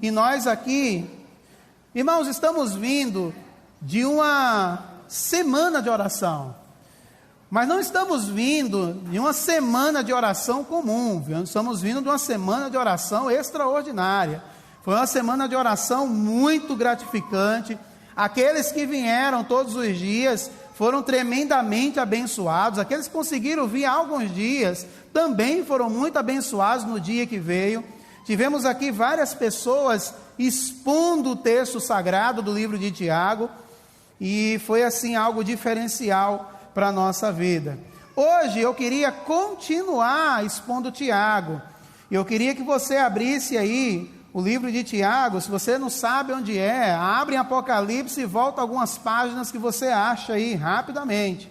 E nós aqui, irmãos, estamos vindo de uma semana de oração. Mas não estamos vindo de uma semana de oração comum, estamos vindo de uma semana de oração extraordinária. Foi uma semana de oração muito gratificante. Aqueles que vieram todos os dias foram tremendamente abençoados. Aqueles que conseguiram vir há alguns dias também foram muito abençoados no dia que veio. Tivemos aqui várias pessoas expondo o texto sagrado do livro de Tiago, e foi assim algo diferencial para a nossa vida. Hoje eu queria continuar expondo Tiago. Eu queria que você abrisse aí o livro de Tiago. Se você não sabe onde é, abre em Apocalipse e volta algumas páginas que você acha aí rapidamente.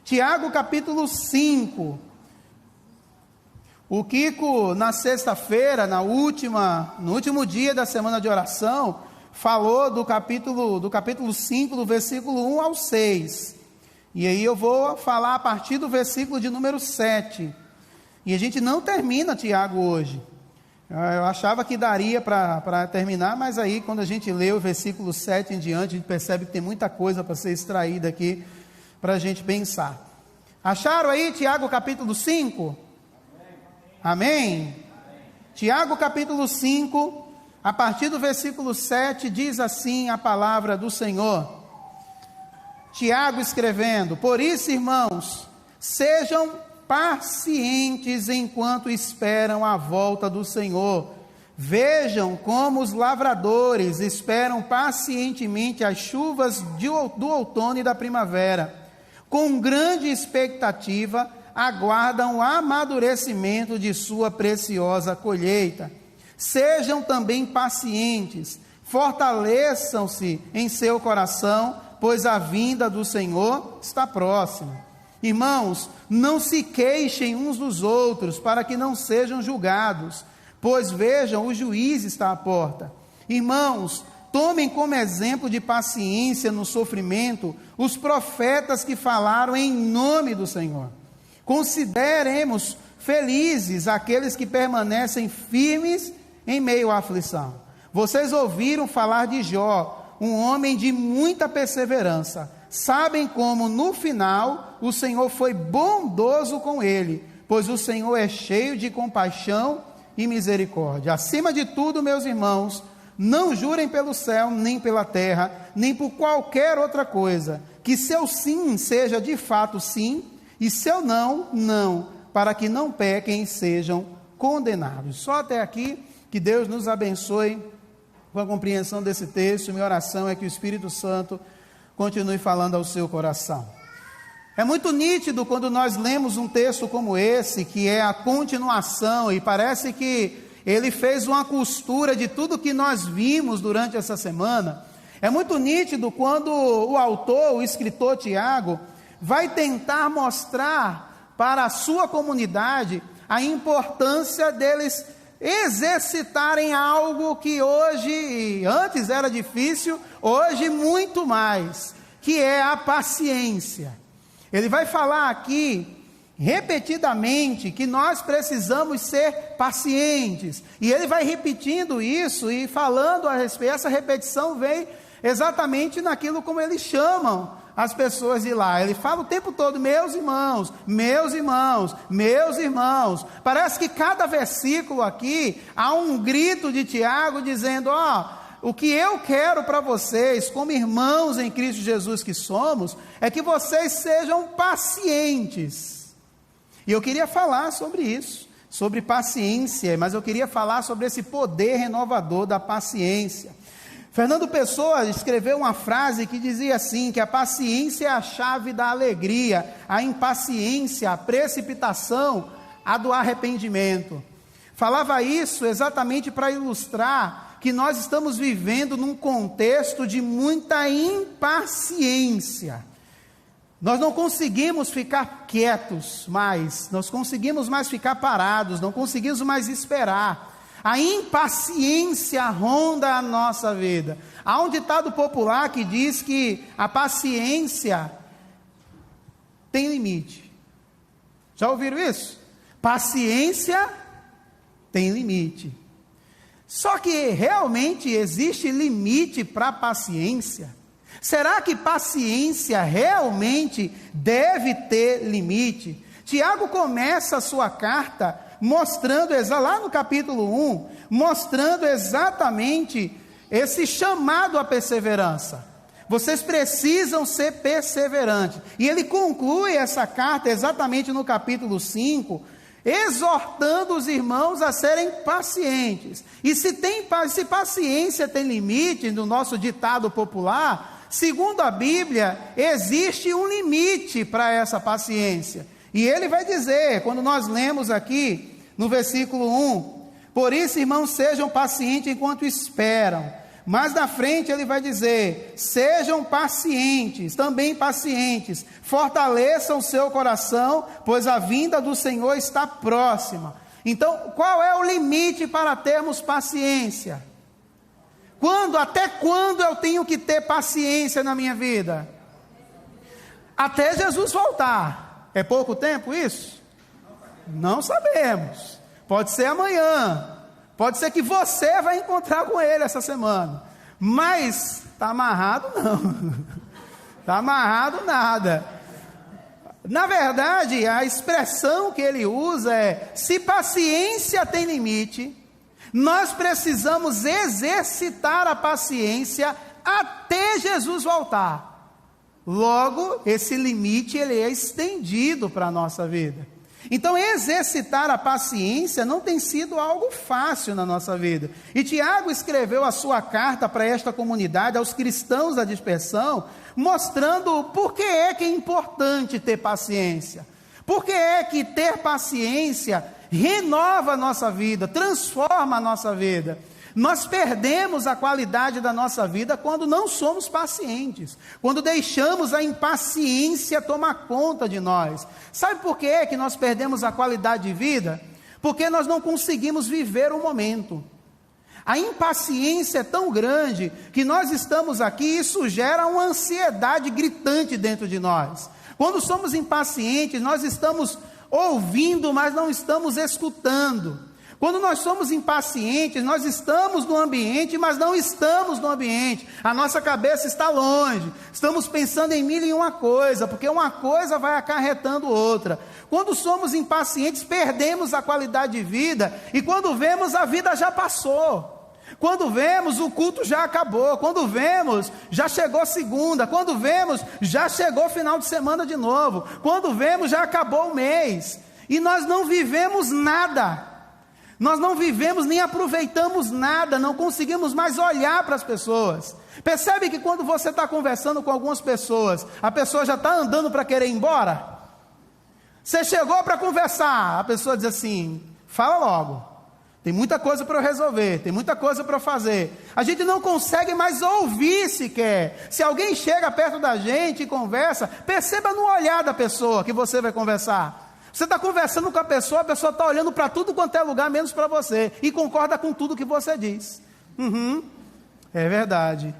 Tiago capítulo 5. O Kiko, na sexta-feira, no último dia da semana de oração, falou do capítulo 5, do versículo 1 ao 6. E aí eu vou falar a partir do versículo de número 7. E a gente não termina Tiago hoje. Eu achava que daria para terminar, mas aí quando a gente lê o versículo 7 em diante, a gente percebe que tem muita coisa para ser extraída aqui, para a gente pensar. Acharam aí Tiago capítulo 5? Amém? Tiago capítulo 5, a partir do versículo 7, diz assim a palavra do Senhor. Tiago escrevendo: por isso, irmãos, sejam pacientes enquanto esperam a volta do Senhor. Vejam como os lavradores esperam pacientemente as chuvas do outono e da primavera. Com grande expectativa, aguardam o amadurecimento de sua preciosa colheita. Sejam também pacientes, fortaleçam-se em seu coração, pois a vinda do Senhor está próxima. Irmãos, não se queixem uns dos outros, para que não sejam julgados, pois vejam, o juiz está à porta. Irmãos, tomem como exemplo de paciência no sofrimento os profetas que falaram em nome do Senhor. Consideremos felizes aqueles que permanecem firmes em meio à aflição. Vocês ouviram falar de Jó, um homem de muita perseverança. Sabem como no final o Senhor foi bondoso com ele, pois o Senhor é cheio de compaixão e misericórdia. Acima de tudo, meus irmãos, não jurem pelo céu, nem pela terra, nem por qualquer outra coisa. Que seu sim seja de fato sim, e seu não, não, para que não pequem e sejam condenados. Só até aqui. Que Deus nos abençoe com a compreensão desse texto. Minha oração é que o Espírito Santo continue falando ao seu coração. É muito nítido quando nós lemos um texto como esse, que é a continuação, e parece que ele fez uma costura de tudo que nós vimos durante essa semana. É muito nítido quando o autor, o escritor Tiago, vai tentar mostrar para a sua comunidade a importância deles exercitarem algo que hoje, antes era difícil, hoje muito mais, que é a paciência. Ele vai falar aqui repetidamente que nós precisamos ser pacientes, e ele vai repetindo isso e falando a respeito. Essa repetição vem exatamente naquilo como eles chamam as pessoas de lá. Ele fala o tempo todo: meus irmãos, meus irmãos, meus irmãos. Parece que cada versículo aqui há um grito de Tiago dizendo: o que eu quero para vocês, como irmãos em Cristo Jesus que somos, é que vocês sejam pacientes. E eu queria falar sobre isso, sobre paciência, mas eu queria falar sobre esse poder renovador da paciência. Fernando Pessoa escreveu uma frase que dizia assim, que a paciência é a chave da alegria, a impaciência, a precipitação, a do arrependimento. Falava isso exatamente para ilustrar que nós estamos vivendo num contexto de muita impaciência. Nós não conseguimos ficar quietos mais, nós conseguimos mais ficar parados, não conseguimos mais esperar. A impaciência ronda a nossa vida. Há um ditado popular que diz que a paciência tem limite. Já ouviram isso? Paciência tem limite. Só que realmente existe limite para a paciência? Será que paciência realmente deve ter limite? Tiago começa a sua carta mostrando, lá no capítulo 1, mostrando exatamente esse chamado à perseverança. Vocês precisam ser perseverantes. E ele conclui essa carta exatamente no capítulo 5, exortando os irmãos a serem pacientes. E se paciência tem limite, no nosso ditado popular, segundo a Bíblia, existe um limite para essa paciência. E ele vai dizer, quando nós lemos aqui, no versículo 1, por isso, irmãos, sejam pacientes enquanto esperam. Mas na frente ele vai dizer, sejam pacientes, também pacientes, fortaleçam o seu coração, pois a vinda do Senhor está próxima. Então, qual é o limite para termos paciência? Até quando eu tenho que ter paciência na minha vida? Até Jesus voltar. É pouco tempo isso? Não sabemos. Pode ser amanhã. Pode ser que você vai encontrar com ele essa semana. Mas está amarrado não. Está amarrado nada. Na verdade, a expressão que ele usa é: se paciência tem limite, nós precisamos exercitar a paciência até Jesus voltar. Logo, esse limite ele é estendido para a nossa vida. Então, exercitar a paciência não tem sido algo fácil na nossa vida. E Tiago escreveu a sua carta para esta comunidade, aos cristãos da dispersão, mostrando por que é importante ter paciência. Por que é que ter paciência renova a nossa vida, transforma a nossa vida. Nós perdemos a qualidade da nossa vida quando não somos pacientes, quando deixamos a impaciência tomar conta de nós. Sabe por que é que nós perdemos a qualidade de vida? Porque nós não conseguimos viver o momento. A impaciência é tão grande que nós estamos aqui e isso gera uma ansiedade gritante dentro de nós. Quando somos impacientes, nós estamos ouvindo, mas não estamos escutando. Quando nós somos impacientes, nós estamos no ambiente, mas não estamos no ambiente. A nossa cabeça está longe. Estamos pensando em mil e uma coisa, porque uma coisa vai acarretando outra. Quando somos impacientes, perdemos a qualidade de vida, e quando vemos, a vida já passou. Quando vemos, o culto já acabou. Quando vemos, já chegou segunda. Quando vemos, já chegou final de semana de novo. Quando vemos, já acabou o mês. E nós não vivemos nada. Nós não vivemos nem aproveitamos nada, não conseguimos mais olhar para as pessoas. Percebe que quando você está conversando com algumas pessoas, a pessoa já está andando para querer ir embora? Você chegou para conversar, a pessoa diz assim, fala logo, tem muita coisa para eu resolver, tem muita coisa para eu fazer. A gente não consegue mais ouvir sequer. Se alguém chega perto da gente e conversa, perceba no olhar da pessoa que você vai conversar. Você está conversando com a pessoa está olhando para tudo quanto é lugar, menos para você, e concorda com tudo que você diz. É verdade,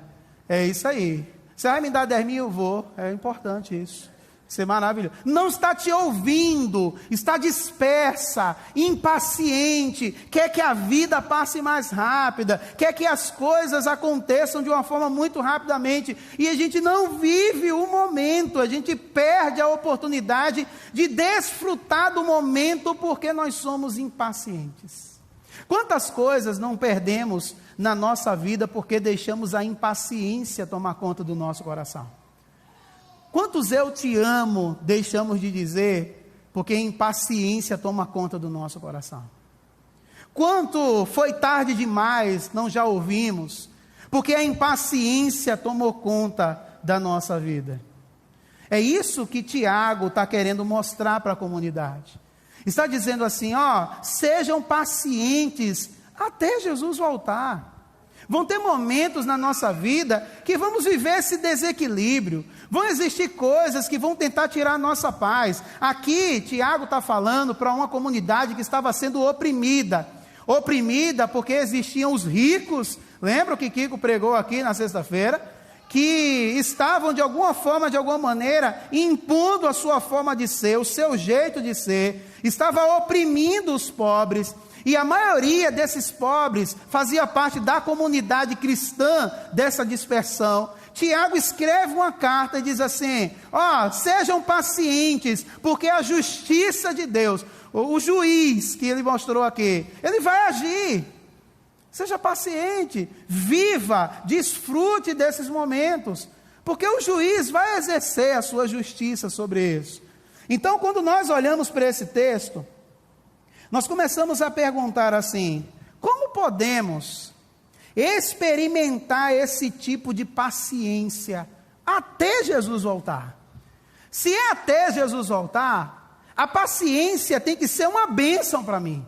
é isso aí. Você vai me dar 10 mil? Eu vou, é importante isso. Isso é maravilhoso. Não está te ouvindo, está dispersa, impaciente, quer que a vida passe mais rápida, quer que as coisas aconteçam de uma forma muito rapidamente, e a gente não vive o momento, a gente perde a oportunidade de desfrutar do momento porque nós somos impacientes. Quantas coisas não perdemos na nossa vida porque deixamos a impaciência tomar conta do nosso coração? Quantos eu te amo deixamos de dizer porque a impaciência toma conta do nosso coração? Quanto foi tarde demais não já ouvimos porque a impaciência tomou conta da nossa vida? É isso que Tiago está querendo mostrar para a comunidade. Está dizendo assim, sejam pacientes até Jesus voltar. Vão ter momentos na nossa vida que vamos viver esse desequilíbrio. Vão existir coisas que vão tentar tirar a nossa paz. Aqui, Tiago está falando para uma comunidade que estava sendo oprimida. Oprimida porque existiam os ricos. Lembra o que Kiko pregou aqui na sexta-feira? Que estavam de alguma forma, de alguma maneira, impondo a sua forma de ser, o seu jeito de ser. Estava oprimindo os pobres. E a maioria desses pobres fazia parte da comunidade cristã dessa dispersão. Tiago escreve uma carta e diz assim: sejam pacientes, porque a justiça de Deus, o juiz que ele mostrou aqui, ele vai agir. Seja paciente, viva, desfrute desses momentos, porque o juiz vai exercer a sua justiça sobre isso. Então, quando nós olhamos para esse texto, nós começamos a perguntar assim: como podemos experimentar esse tipo de paciência até Jesus voltar? Se é até Jesus voltar, a paciência tem que ser uma bênção para mim.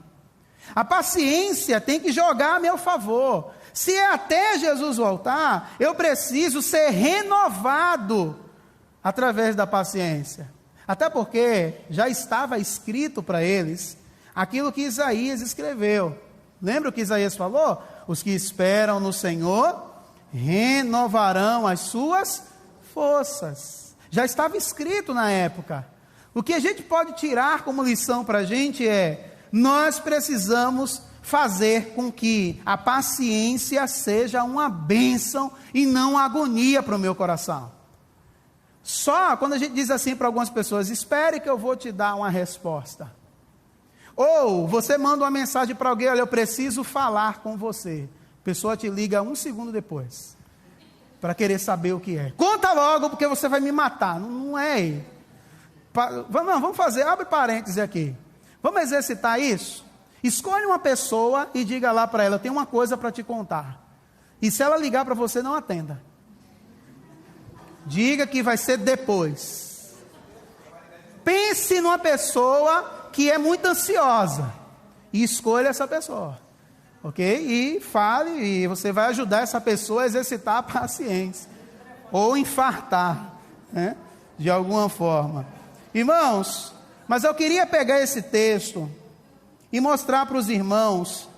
A paciência tem que jogar a meu favor. Se é até Jesus voltar, eu preciso ser renovado através da paciência. Até porque já estava escrito para eles aquilo que Isaías escreveu. Lembra o que Isaías falou? Os que esperam no Senhor renovarão as suas forças. Já estava escrito na época. O que a gente pode tirar como lição para a gente é: nós precisamos fazer com que a paciência seja uma bênção e não uma agonia para o meu coração. Só quando a gente diz assim para algumas pessoas: espere que eu vou te dar uma resposta. Ou você manda uma mensagem para alguém: olha, eu preciso falar com você. A pessoa te liga 1 segundo depois, para querer saber o que é. Conta logo, porque você vai me matar. Não é. Vamos fazer, abre parênteses aqui. Vamos exercitar isso? Escolhe uma pessoa e diga lá para ela: eu tenho uma coisa para te contar. E se ela ligar para você, não atenda. Diga que vai ser depois. Pense numa pessoa que é muito ansiosa e escolha essa pessoa, ok? E fale, e você vai ajudar essa pessoa a exercitar a paciência, ou infartar, né? De alguma forma. Irmãos, mas eu queria pegar esse texto e mostrar para os irmãos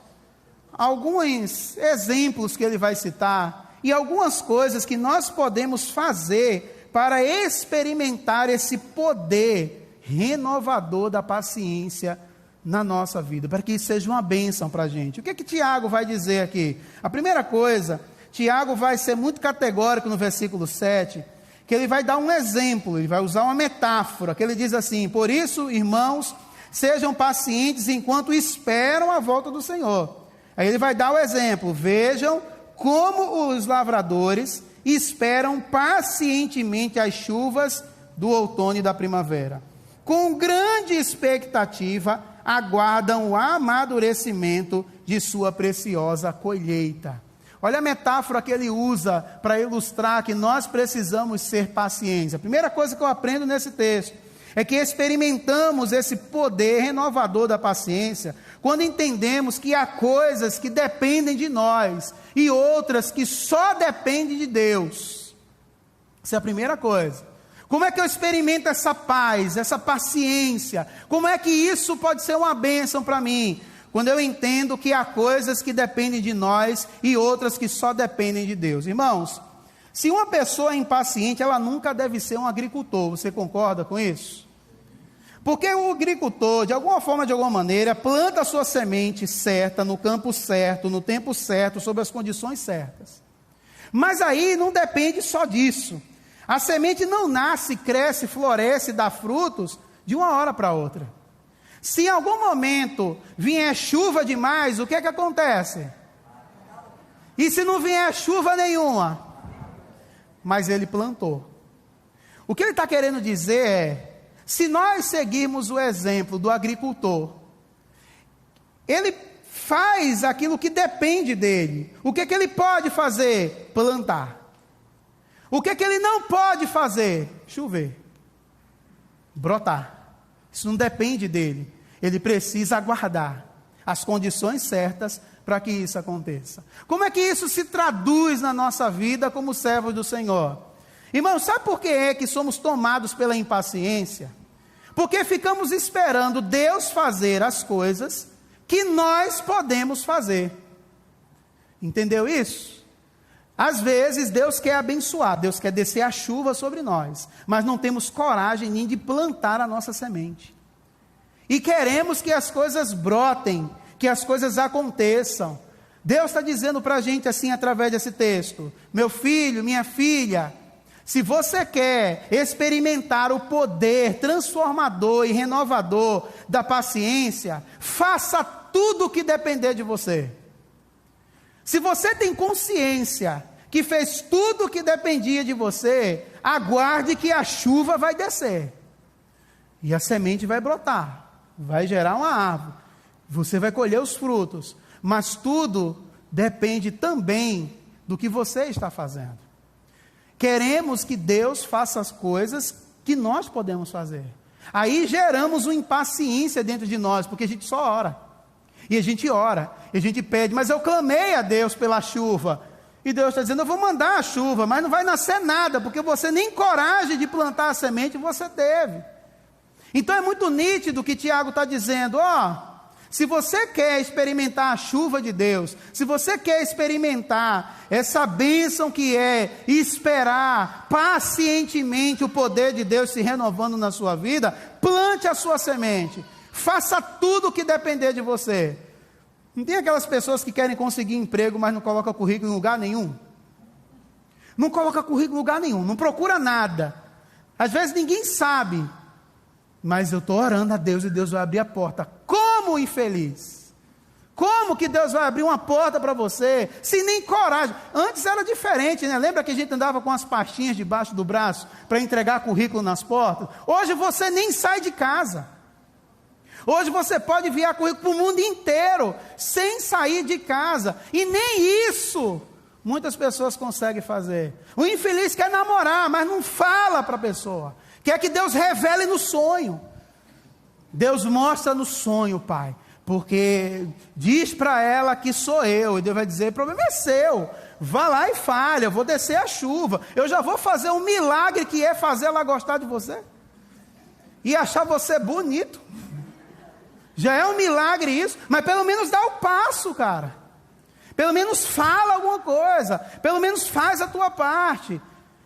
alguns exemplos que ele vai citar e algumas coisas que nós podemos fazer para experimentar esse poder renovador da paciência na nossa vida, para que isso seja uma bênção para a gente. O que Tiago vai dizer aqui? A primeira coisa, Tiago vai ser muito categórico no versículo 7, que ele vai dar um exemplo, ele vai usar uma metáfora, que ele diz assim: por isso, irmãos, sejam pacientes enquanto esperam a volta do Senhor. Aí ele vai dar o exemplo: vejam como os lavradores esperam pacientemente as chuvas do outono e da primavera. Com grande expectativa, aguardam o amadurecimento de sua preciosa colheita. Olha a metáfora que ele usa para ilustrar que nós precisamos ser pacientes. A primeira coisa que eu aprendo nesse texto é que experimentamos esse poder renovador da paciência quando entendemos que há coisas que dependem de nós e outras que só dependem de Deus. Essa é a primeira coisa. Como é que eu experimento essa paz, essa paciência? Como é que isso pode ser uma bênção para mim? Quando eu entendo que há coisas que dependem de nós e outras que só dependem de Deus. Irmãos, se uma pessoa é impaciente, ela nunca deve ser um agricultor. Você concorda com isso? Porque o agricultor, de alguma forma, de alguma maneira, planta a sua semente certa, no campo certo, no tempo certo, sob as condições certas. Mas aí não depende só disso. A semente não nasce, cresce, floresce, dá frutos de uma hora para outra. Se em algum momento vier chuva demais, o que acontece? E se não vier chuva nenhuma? Mas ele plantou. O que ele está querendo dizer é: se nós seguirmos o exemplo do agricultor, ele faz aquilo que depende dele. O que ele pode fazer? Plantar. O que ele não pode fazer? Chover, brotar. Isso não depende dele. Ele precisa aguardar as condições certas para que isso aconteça. Como é que isso se traduz na nossa vida como servos do Senhor? Irmão, sabe por que é que somos tomados pela impaciência? Porque ficamos esperando Deus fazer as coisas que nós podemos fazer. Entendeu isso? Às vezes Deus quer abençoar, Deus quer descer a chuva sobre nós, mas não temos coragem nem de plantar a nossa semente. E queremos que as coisas brotem, que as coisas aconteçam. Deus está dizendo para a gente assim, através desse texto: meu filho, minha filha, se você quer experimentar o poder transformador e renovador da paciência, faça tudo o que depender de você. Se você tem consciência que fez tudo o que dependia de você, aguarde que a chuva vai descer. E a semente vai brotar, vai gerar uma árvore. Você vai colher os frutos. Mas tudo depende também do que você está fazendo. Queremos que Deus faça as coisas que nós podemos fazer. Aí geramos uma impaciência dentro de nós, porque a gente só ora. E a gente ora, e a gente pede, mas eu clamei a Deus pela chuva. E Deus está dizendo, eu vou mandar a chuva, mas não vai nascer nada, porque você nem coragem de plantar a semente você teve. Então é muito nítido o que Tiago está dizendo, se você quer experimentar a chuva de Deus, se você quer experimentar essa bênção que é esperar pacientemente o poder de Deus se renovando na sua vida, plante a sua semente, faça tudo o que depender de você. Não tem aquelas pessoas que querem conseguir emprego, mas não colocam currículo em lugar nenhum? Não coloca currículo em lugar nenhum, não procura nada. Às vezes ninguém sabe, mas eu estou orando a Deus e Deus vai abrir a porta. Como infeliz? Como que Deus vai abrir uma porta para você, se nem coragem? Antes era diferente, né? Lembra que a gente andava com as pastinhas debaixo do braço, para entregar currículo nas portas? Hoje você nem sai de casa. Hoje você pode enviar currículo para o mundo inteiro, sem sair de casa, e nem isso muitas pessoas conseguem fazer. O infeliz quer namorar, mas não fala para a pessoa, quer que Deus revele no sonho. Deus mostra no sonho, Pai, porque diz para ela que sou eu, e Deus vai dizer, o problema é seu, vá lá e fale, eu vou descer a chuva, eu já vou fazer um milagre que é fazer ela gostar de você, e achar você bonito. Já é um milagre isso, mas pelo menos dá o passo, cara. Pelo menos fala alguma coisa, pelo menos faz a tua parte.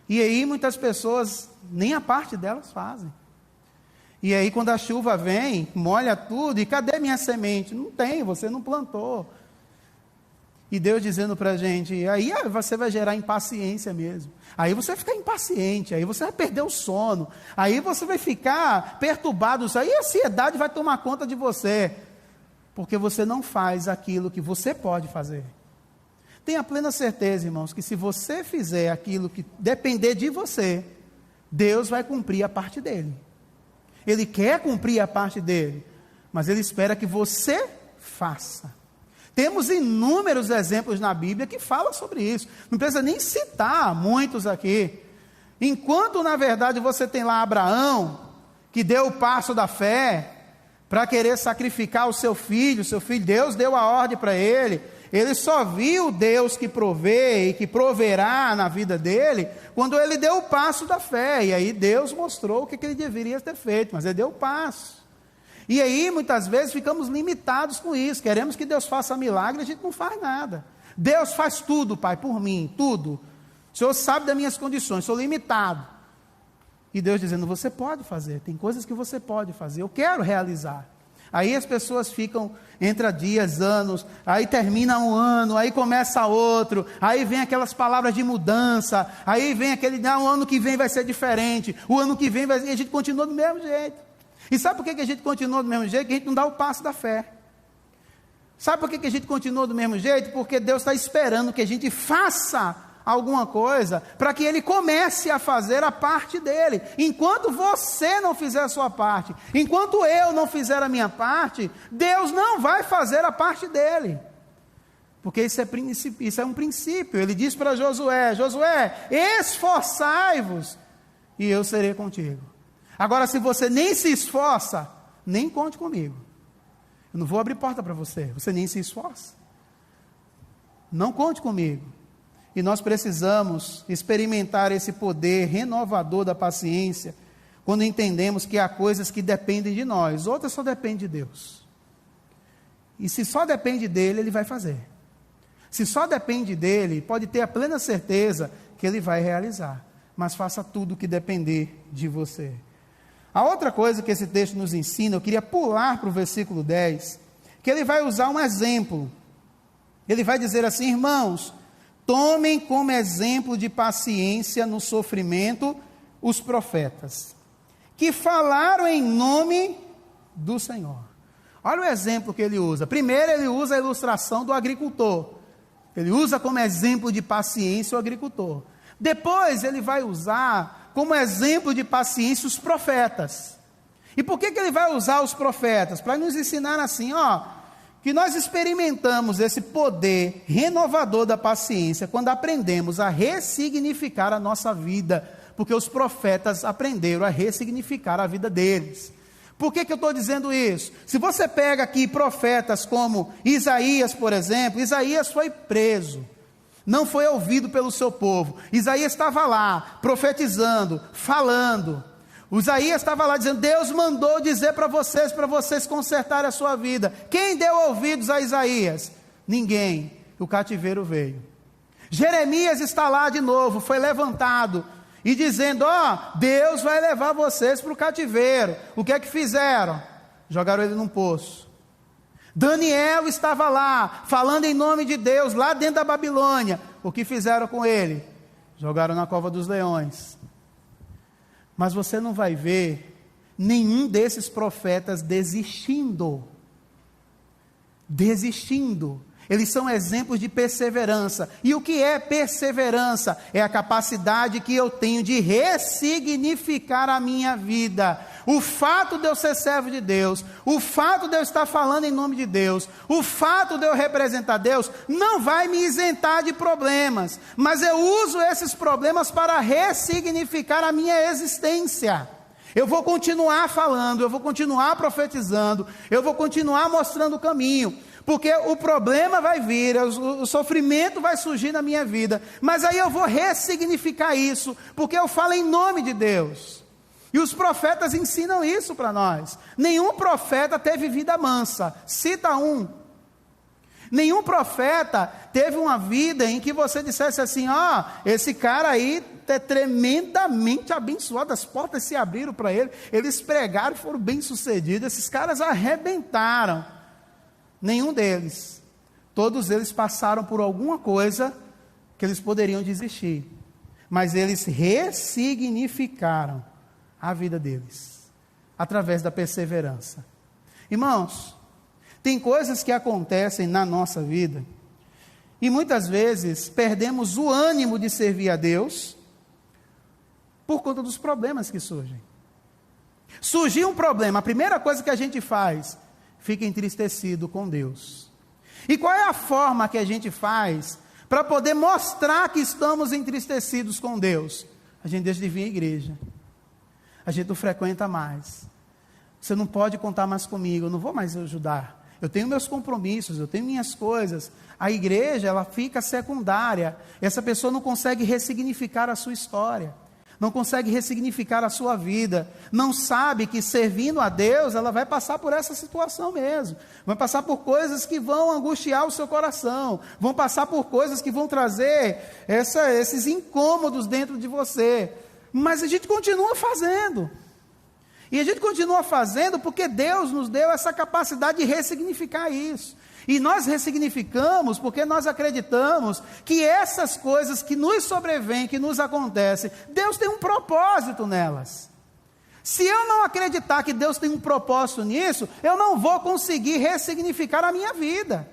E aí muitas pessoas, nem a parte delas fazem. E aí quando a chuva vem, molha tudo, e cadê minha semente? Não tem, você não plantou. E Deus dizendo para a gente, aí você vai gerar impaciência mesmo. Aí você vai ficar impaciente, aí você vai perder o sono, aí você vai ficar perturbado, aí a ansiedade vai tomar conta de você, porque você não faz aquilo que você pode fazer. Tenha plena certeza, irmãos, que se você fizer aquilo que depender de você, Deus vai cumprir a parte dele. Ele quer cumprir a parte dele, mas Ele espera que você faça. Temos inúmeros exemplos na Bíblia que falam sobre isso. Não precisa nem citar muitos aqui. Enquanto, na verdade, você tem lá Abraão, que deu o passo da fé, para querer sacrificar o seu filho, Deus deu a ordem para ele só viu Deus que provê e que proverá na vida dele, quando ele deu o passo da fé, e aí Deus mostrou o que ele deveria ter feito, mas ele deu o passo. E aí, muitas vezes, ficamos limitados com isso, queremos que Deus faça milagre, a gente não faz nada. Deus faz tudo, Pai, por mim, tudo. O Senhor sabe das minhas condições, sou limitado. E Deus dizendo, você pode fazer, tem coisas que você pode fazer, eu quero realizar. Aí as pessoas ficam, entra dias, anos, aí termina um ano, aí começa outro, aí vem aquelas palavras de mudança, aí vem aquele, o ano que vem vai ser diferente, o ano que vem e a gente continua do mesmo jeito. E sabe por que a gente continua do mesmo jeito? Que a gente não dá o passo da fé. Sabe por que a gente continua do mesmo jeito? Porque Deus está esperando que a gente faça alguma coisa, para que Ele comece a fazer a parte dele. Enquanto você não fizer a sua parte, enquanto eu não fizer a minha parte, Deus não vai fazer a parte dele. Porque isso é um princípio. Ele diz para Josué, esforçai-vos, e eu serei contigo. Agora, se você nem se esforça, nem conte comigo. Eu não vou abrir porta para você, você nem se esforça. Não conte comigo. E nós precisamos experimentar esse poder renovador da paciência, quando entendemos que há coisas que dependem de nós, outras só dependem de Deus. E se só depende dele, Ele vai fazer. Se só depende dele, pode ter a plena certeza que Ele vai realizar. Mas faça tudo o que depender de você. A outra coisa que esse texto nos ensina, eu queria pular para o versículo 10, que ele vai usar um exemplo. Ele vai dizer assim: irmãos, tomem como exemplo de paciência no sofrimento os profetas, que falaram em nome do Senhor. Olha o exemplo que ele usa. Primeiro ele usa a ilustração do agricultor. Ele usa como exemplo de paciência o agricultor. Depois ele vai usar como exemplo de paciência os profetas. E por que ele vai usar os profetas? Para nos ensinar assim, que nós experimentamos esse poder renovador da paciência quando aprendemos a ressignificar a nossa vida, porque os profetas aprenderam a ressignificar a vida deles. Por que eu estou dizendo isso? Se você pega aqui profetas como Isaías, por exemplo, Isaías foi preso, não foi ouvido pelo seu povo. Isaías estava lá, profetizando, falando. Isaías estava lá dizendo: Deus mandou dizer para vocês consertarem a sua vida. Quem deu ouvidos a Isaías? Ninguém. O cativeiro veio. Jeremias está lá de novo, foi levantado e dizendo: Deus vai levar vocês para o cativeiro. O que é que fizeram? Jogaram ele num poço. Daniel estava lá, falando em nome de Deus, lá dentro da Babilônia. O que fizeram com ele? Jogaram na cova dos leões. Mas você não vai ver nenhum desses profetas desistindo. Eles são exemplos de perseverança. E o que é perseverança? É a capacidade que eu tenho de ressignificar a minha vida. O fato de eu ser servo de Deus, o fato de eu estar falando em nome de Deus, o fato de eu representar Deus, não vai me isentar de problemas. Mas eu uso esses problemas para ressignificar a minha existência. Eu vou continuar falando, eu vou continuar profetizando, eu vou continuar mostrando o caminho. Porque o problema vai vir, o sofrimento vai surgir na minha vida, mas aí eu vou ressignificar isso, porque eu falo em nome de Deus. E os profetas ensinam isso para nós. Nenhum profeta teve vida mansa. Cita um. Nenhum profeta teve uma vida em que você dissesse assim: esse cara aí é tremendamente abençoado, as portas se abriram para ele, eles pregaram e foram bem-sucedidos, esses caras arrebentaram. Nenhum deles. Todos eles passaram por alguma coisa que eles poderiam desistir, mas eles ressignificaram a vida deles, através da perseverança. Irmãos, tem coisas que acontecem na nossa vida, e muitas vezes perdemos o ânimo de servir a Deus, por conta dos problemas que surgem. Surgiu um problema, a primeira coisa que a gente faz, fica entristecido com Deus. E qual é a forma que a gente faz para poder mostrar que estamos entristecidos com Deus? A gente deixa de vir à igreja. A gente não frequenta mais. Você não pode contar mais comigo, eu não vou mais ajudar. Eu tenho meus compromissos, eu tenho minhas coisas. A igreja, ela fica secundária. Essa pessoa não consegue ressignificar a sua história. Não consegue ressignificar a sua vida, não sabe que servindo a Deus, ela vai passar por essa situação mesmo, vai passar por coisas que vão angustiar o seu coração, vão passar por coisas que vão trazer esses incômodos dentro de você, mas a gente continua fazendo, e a gente continua fazendo porque Deus nos deu essa capacidade de ressignificar isso. E nós ressignificamos porque nós acreditamos que essas coisas que nos sobrevêm, que nos acontecem, Deus tem um propósito nelas. Se eu não acreditar que Deus tem um propósito nisso, eu não vou conseguir ressignificar a minha vida.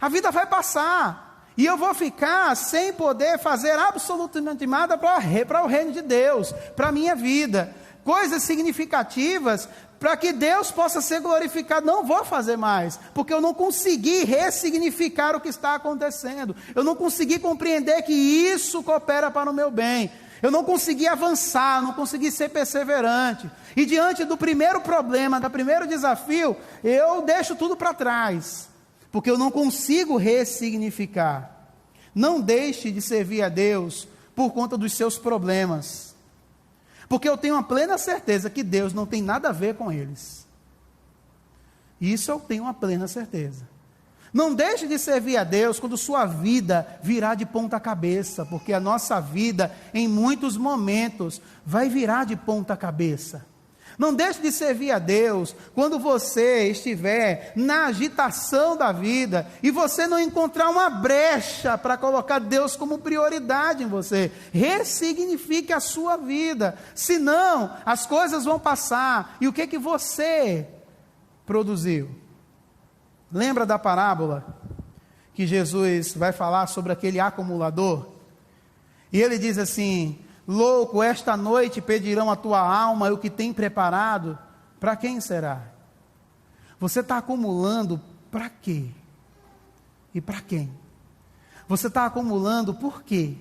A vida vai passar, e eu vou ficar sem poder fazer absolutamente nada para o reino de Deus, para a minha vida. Coisas significativas para que Deus possa ser glorificado, não vou fazer mais, porque eu não consegui ressignificar o que está acontecendo, eu não consegui compreender que isso coopera para o meu bem, eu não consegui avançar, não consegui ser perseverante, e diante do primeiro problema, do primeiro desafio, eu deixo tudo para trás, porque eu não consigo ressignificar. Não deixe de servir a Deus por conta dos seus problemas, porque eu tenho uma plena certeza que Deus não tem nada a ver com eles. Isso eu tenho uma plena certeza. Não deixe de servir a Deus quando sua vida virar de ponta cabeça, porque a nossa vida, em muitos momentos, vai virar de ponta cabeça. Não deixe de servir a Deus quando você estiver na agitação da vida e você não encontrar uma brecha para colocar Deus como prioridade em você. Ressignifique a sua vida, senão as coisas vão passar. E o que você produziu? Lembra da parábola que Jesus vai falar sobre aquele acumulador? E ele diz assim: louco, esta noite pedirão a tua alma e o que tem preparado, para quem será? Você está acumulando para quê? E para quem? Você está acumulando por quê?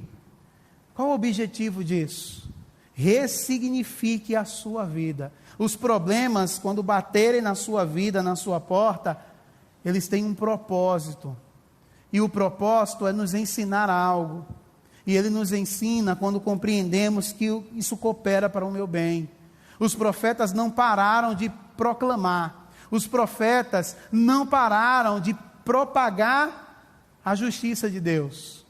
Qual o objetivo disso? Ressignifique a sua vida. Os problemas, quando baterem na sua vida, na sua porta, eles têm um propósito. E o propósito é nos ensinar algo. E ele nos ensina quando compreendemos que isso coopera para o meu bem. Os profetas não pararam de proclamar. Os profetas não pararam de propagar a justiça de Deus.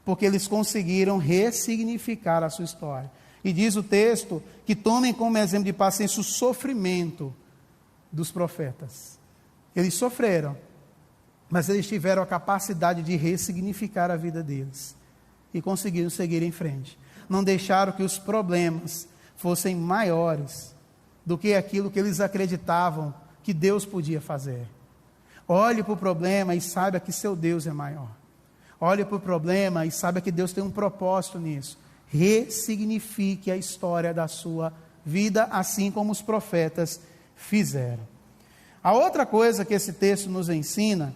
Porque eles conseguiram ressignificar a sua história. E diz o texto que tomem como exemplo de paciência o sofrimento dos profetas. Eles sofreram, mas eles tiveram a capacidade de ressignificar a vida deles. E conseguiram seguir em frente. Não deixaram que os problemas fossem maiores do que aquilo que eles acreditavam que Deus podia fazer. Olhe para o problema e saiba que seu Deus é maior. Olhe para o problema e saiba que Deus tem um propósito nisso. Ressignifique a história da sua vida, assim como os profetas fizeram. A outra coisa que esse texto nos ensina,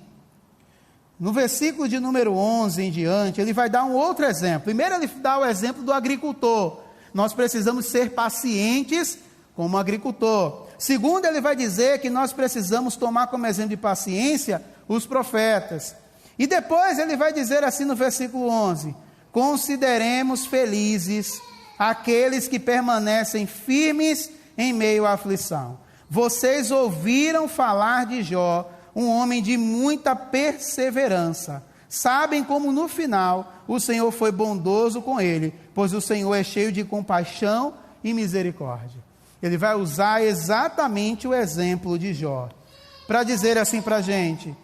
no versículo de número 11 em diante, ele vai dar um outro exemplo. Primeiro ele dá o exemplo do agricultor. Nós precisamos ser pacientes como agricultor. Segundo, ele vai dizer que nós precisamos tomar como exemplo de paciência os profetas. E depois ele vai dizer assim no versículo 11: consideremos felizes aqueles que permanecem firmes em meio à aflição. Vocês ouviram falar de Jó, um homem de muita perseverança. Sabem como no final o Senhor foi bondoso com ele, pois o Senhor é cheio de compaixão e misericórdia. Ele vai usar exatamente o exemplo de Jó, para dizer assim para a gente: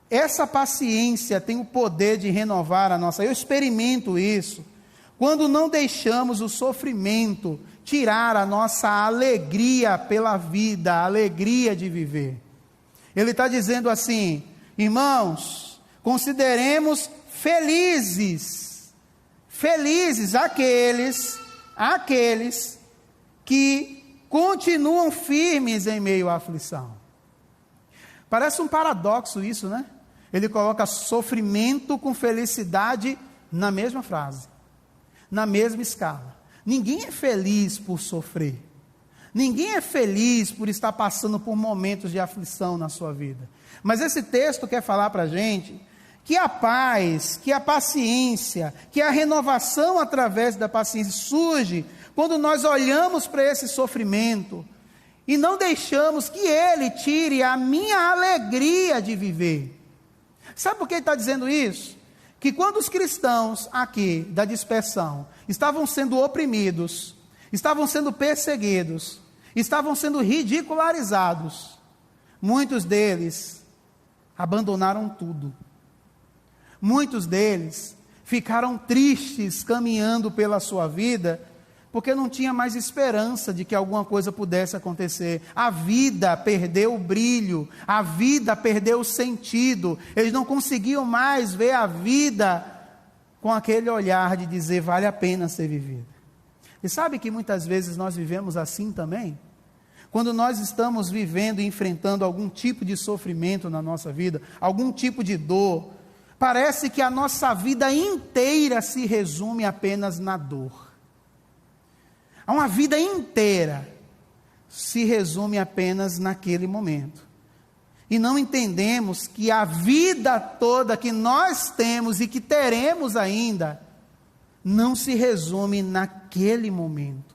essa paciência tem o poder de renovar a nossa... Eu experimento isso quando não deixamos o sofrimento tirar a nossa alegria pela vida, a alegria de viver. Ele está dizendo assim: irmãos, consideremos felizes aqueles que continuam firmes em meio à aflição. Parece um paradoxo isso, né? Ele coloca sofrimento com felicidade na mesma frase, na mesma escala. Ninguém é feliz por sofrer. Ninguém é feliz por estar passando por momentos de aflição na sua vida. Mas esse texto quer falar para a gente que a paz, que a paciência, que a renovação através da paciência surge quando nós olhamos para esse sofrimento e não deixamos que ele tire a minha alegria de viver. Sabe por que ele está dizendo isso? Que quando os cristãos aqui da dispersão estavam sendo oprimidos, estavam sendo perseguidos, estavam sendo ridicularizados, muitos deles abandonaram tudo. Muitos deles ficaram tristes caminhando pela sua vida, porque não tinha mais esperança de que alguma coisa pudesse acontecer. A vida perdeu o brilho, a vida perdeu o sentido. Eles não conseguiam mais ver a vida com aquele olhar de dizer vale a pena ser vivida. E sabe que muitas vezes nós vivemos assim também? Quando nós estamos vivendo e enfrentando algum tipo de sofrimento na nossa vida, algum tipo de dor, parece que a nossa vida inteira se resume apenas na dor. Uma vida inteira se resume apenas naquele momento. E não entendemos que a vida toda que nós temos e que teremos ainda, não se resume naquele momento.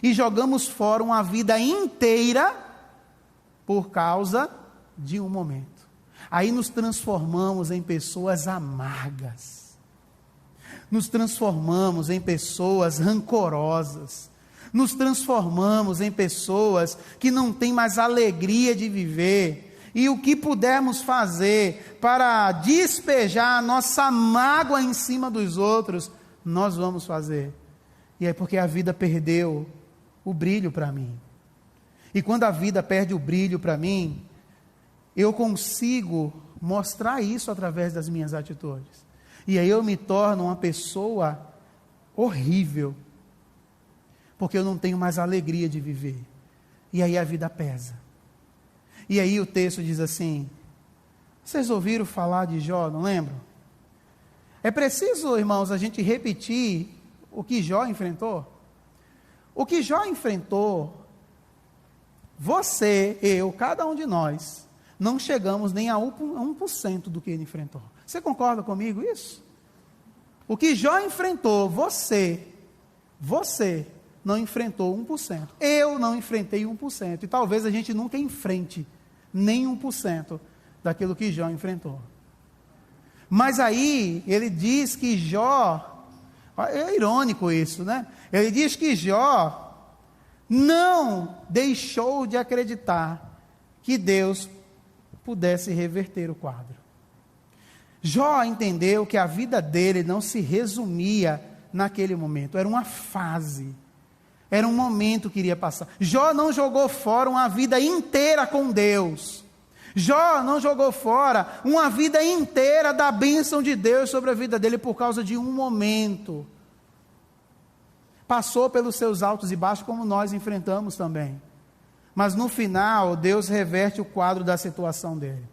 E jogamos fora uma vida inteira por causa de um momento. Aí nos transformamos em pessoas amargas. Nos transformamos em pessoas rancorosas. nos transformamos em pessoas que não têm mais alegria de viver, e o que pudermos fazer para despejar a nossa mágoa em cima dos outros, nós vamos fazer. E é porque a vida perdeu o brilho para mim. E quando a vida perde o brilho para mim, eu consigo mostrar isso através das minhas atitudes. E aí eu me torno uma pessoa horrível, porque eu não tenho mais alegria de viver. E aí a vida pesa. E aí o texto diz assim, vocês ouviram falar de Jó, não lembram? É preciso, irmãos, a gente repetir o que Jó enfrentou. O que Jó enfrentou, você, eu, cada um de nós, não chegamos nem a 1% do que ele enfrentou. Você concorda comigo isso? O que Jó enfrentou, você não enfrentou 1%. Eu não enfrentei 1%. E talvez a gente nunca enfrente nem 1% daquilo que Jó enfrentou. Mas aí, ele diz que Jó, é irônico isso, né? Ele diz que Jó não deixou de acreditar que Deus pudesse reverter o quadro. Jó entendeu que a vida dele não se resumia naquele momento, era uma fase, era um momento que iria passar. Jó não jogou fora uma vida inteira com Deus. Jó não jogou fora uma vida inteira da bênção de Deus sobre a vida dele por causa de um momento. Passou pelos seus altos e baixos, como nós enfrentamos também. Mas no final, Deus reverte o quadro da situação dele.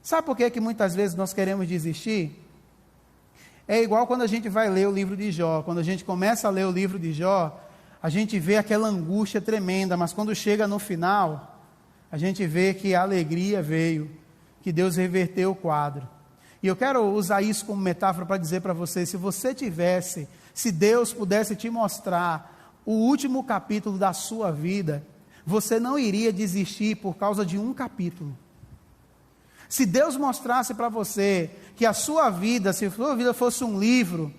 Sabe por que muitas vezes nós queremos desistir? É igual quando a gente vai ler o livro de Jó. Quando a gente começa a ler o livro de Jó, a gente vê aquela angústia tremenda, mas quando chega no final, a gente vê que a alegria veio, que Deus reverteu o quadro. E eu quero usar isso como metáfora para dizer para você, se Deus pudesse te mostrar o último capítulo da sua vida, você não iria desistir por causa de um capítulo. Se Deus mostrasse para você que a sua vida, se a sua vida fosse um livro,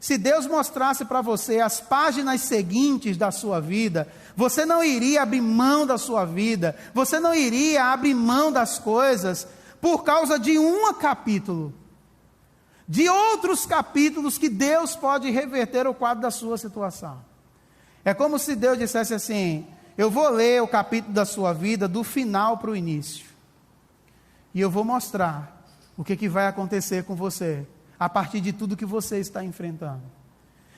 se Deus mostrasse para você as páginas seguintes da sua vida, você não iria abrir mão da sua vida, você não iria abrir mão das coisas por causa de um capítulo, de outros capítulos que Deus pode reverter o quadro da sua situação. É como se Deus dissesse assim, eu vou ler o capítulo da sua vida do final para o início, e eu vou mostrar o que vai acontecer com você, a partir de tudo que você está enfrentando.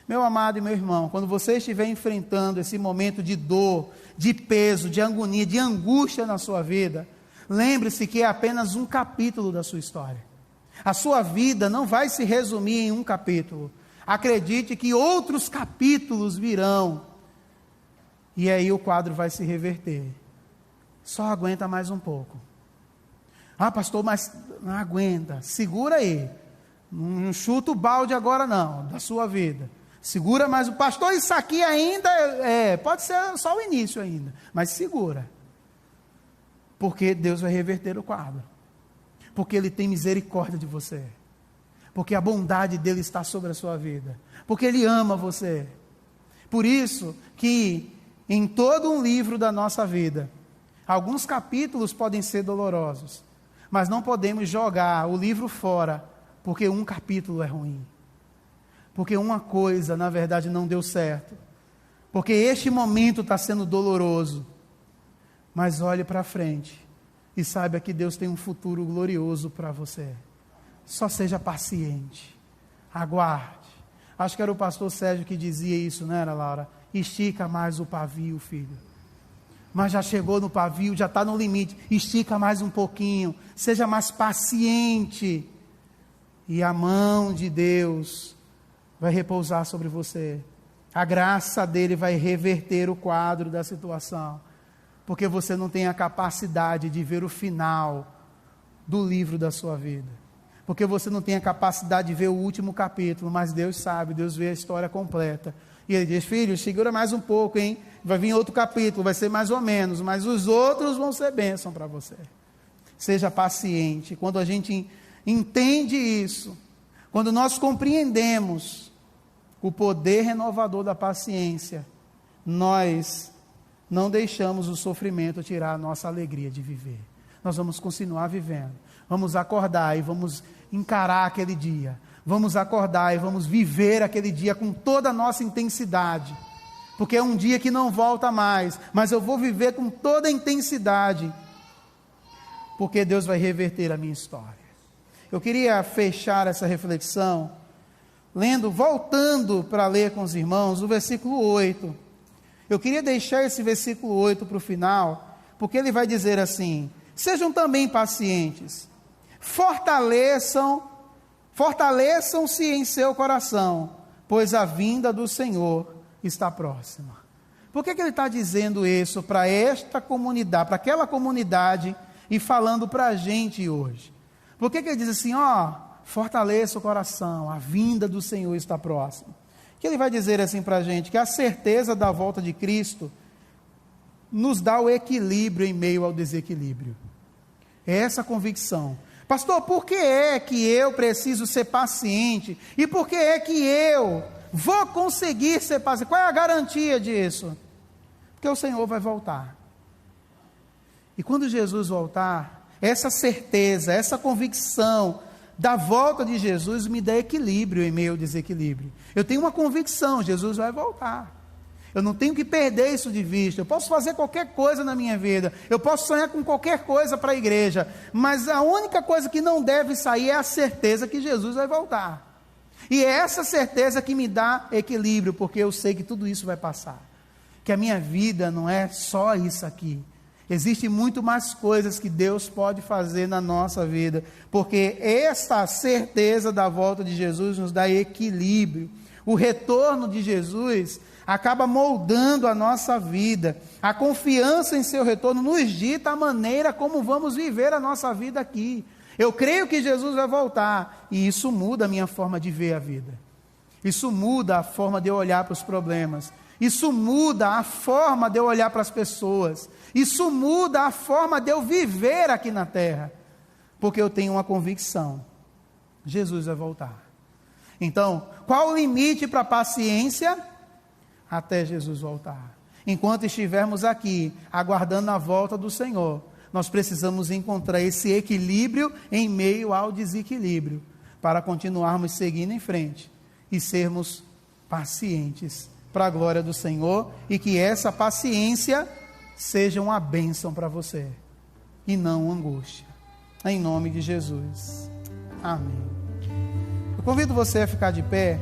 Meu amado e meu irmão, quando você estiver enfrentando esse momento de dor, de peso, de agonia, de angústia na sua vida, lembre-se que é apenas um capítulo da sua história. A sua vida não vai se resumir em um capítulo. Acredite que outros capítulos virão, e aí o quadro vai se reverter. Só aguenta mais um pouco. Ah, pastor, mas não aguenta, segura aí. Não chuta o balde agora não, da sua vida. Segura mais o pastor, isso aqui ainda pode ser só o início ainda, mas segura. Porque Deus vai reverter o quadro. Porque Ele tem misericórdia de você. Porque a bondade dEle está sobre a sua vida. Porque Ele ama você. Por isso que em todo um livro da nossa vida, alguns capítulos podem ser dolorosos, mas não podemos jogar o livro fora, porque um capítulo é ruim. Porque uma coisa, na verdade, não deu certo. Porque este momento está sendo doloroso. Mas olhe para frente e saiba que Deus tem um futuro glorioso para você. Só seja paciente. Aguarde. Acho que era o pastor Sérgio que dizia isso, não era, Laura? Estica mais o pavio, filho. Mas já chegou no pavio, já está no limite. Estica mais um pouquinho. Seja mais paciente. E a mão de Deus vai repousar sobre você. A graça dele vai reverter o quadro da situação. Porque você não tem a capacidade de ver o final do livro da sua vida. Porque você não tem a capacidade de ver o último capítulo, mas Deus sabe, Deus vê a história completa. E Ele diz, filho, segura mais um pouco, hein? Vai vir outro capítulo, vai ser mais ou menos, mas os outros vão ser bênção para você. Seja paciente. Quando a gente entende isso, quando nós compreendemos o poder renovador da paciência, nós não deixamos o sofrimento tirar a nossa alegria de viver. Nós vamos continuar vivendo. Vamos acordar e vamos encarar aquele dia. Vamos acordar e vamos viver aquele dia com toda a nossa intensidade. Porque é um dia que não volta mais, mas eu vou viver com toda a intensidade. Porque Deus vai reverter a minha história. Eu queria fechar essa reflexão voltando para ler com os irmãos o versículo 8. Eu queria deixar esse versículo 8 para o final, porque ele vai dizer assim: sejam também pacientes, fortaleçam-se em seu coração, pois a vinda do Senhor está próxima. Por que ele está dizendo isso para esta comunidade, para aquela comunidade, e falando para a gente hoje? Por que ele diz assim, fortaleça o coração, a vinda do Senhor está próxima? Que ele vai dizer assim para a gente, que a certeza da volta de Cristo nos dá o equilíbrio em meio ao desequilíbrio. É essa convicção. Pastor, por que é que eu preciso ser paciente? E por que é que eu vou conseguir ser paciente? Qual é a garantia disso? Porque o Senhor vai voltar. E quando Jesus voltar, essa certeza, essa convicção da volta de Jesus me dá equilíbrio em meio ao desequilíbrio. Eu tenho uma convicção, Jesus vai voltar. Eu não tenho que perder isso de vista. Eu posso fazer qualquer coisa na minha vida. Eu posso sonhar com qualquer coisa para a igreja. Mas a única coisa que não deve sair é a certeza que Jesus vai voltar. E é essa certeza que me dá equilíbrio, porque eu sei que tudo isso vai passar. Que a minha vida não é só isso aqui. Existem muito mais coisas que Deus pode fazer na nossa vida, porque essa certeza da volta de Jesus nos dá equilíbrio. O retorno de Jesus acaba moldando a nossa vida. A confiança em seu retorno nos dita a maneira como vamos viver a nossa vida aqui. Eu creio que Jesus vai voltar, e isso muda a minha forma de ver a vida. Isso muda a forma de eu olhar para os problemas. Isso muda a forma de eu olhar para as pessoas. Isso muda a forma de eu viver aqui na terra. Porque eu tenho uma convicção: Jesus vai voltar. Então, qual o limite para a paciência? Até Jesus voltar. Enquanto estivermos aqui, aguardando a volta do Senhor, nós precisamos encontrar esse equilíbrio em meio ao desequilíbrio, para continuarmos seguindo em frente e sermos pacientes para a glória do Senhor, e que essa paciência seja uma bênção para você e não uma angústia, em nome de Jesus, amém. Eu convido você a ficar de pé.